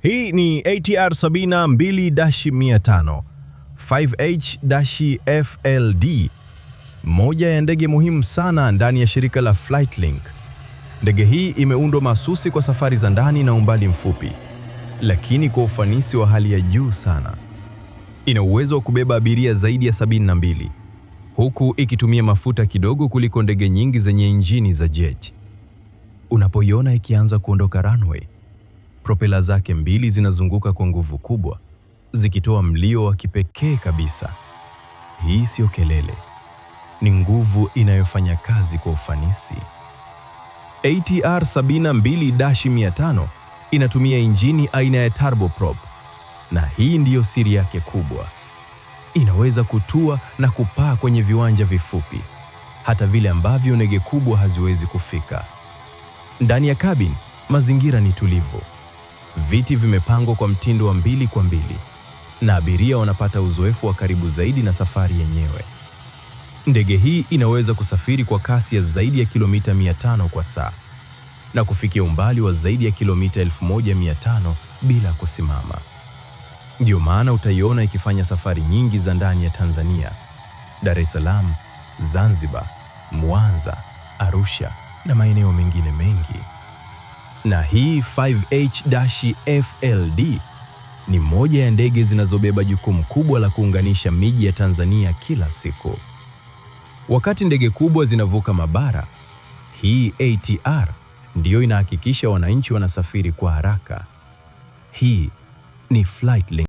Hii ni ATR 72-500 5H-FLD, moja ya ndege muhimu sana ndani ya shirika la Flightlink. Ndege hii imeundwa mahsusi kwa safari za ndani na umbali mfupi, lakini kwa ufanisi wa hali ya juu sana. Ina uwezo wa kubeba abiria zaidi ya 72, huku ikitumia mafuta kidogo kuliko ndege nyingi zenye injini za jet. Unapoiona ikianza kuondoka runway, propela zake mbili zinazunguka kwa nguvu kubwa, zikitoa mlio wa kipekee kabisa. Hii sio kelele, ni nguvu inayofanya kazi kwa ufanisi. ATR 72-500 inatumia injini aina ya turboprop, na hii ndiyo siri yake kubwa. Inaweza kutua na kupaa kwenye viwanja vifupi, hata vile ambavyo ndege kubwa haziwezi kufika. Ndani ya cabin, mazingira ni tulivu. Viti vimepangwa kwa mtindo wa 2-kwa-2, na abiria wanapata uzoefu wa karibu zaidi na safari yenyewe. Ndege hii inaweza kusafiri kwa kasi ya zaidi ya kilomita 500 kwa saa na kufikia umbali wa zaidi ya kilomita 1500 bila kusimama. Ndio maana utaiona ikifanya safari nyingi za ndani ya Tanzania: Dar es Salaam, Zanzibar, Mwanza, Arusha na maeneo mengine mengi. Na hii 5H-FLD ni moja ya ndege zinazobeba jukumu kubwa la kuunganisha miji ya Tanzania kila siku. Wakati ndege kubwa zinavuka mabara, hii ATR ndiyo inahakikisha wananchi wanasafiri kwa haraka. Hii ni Flightlink.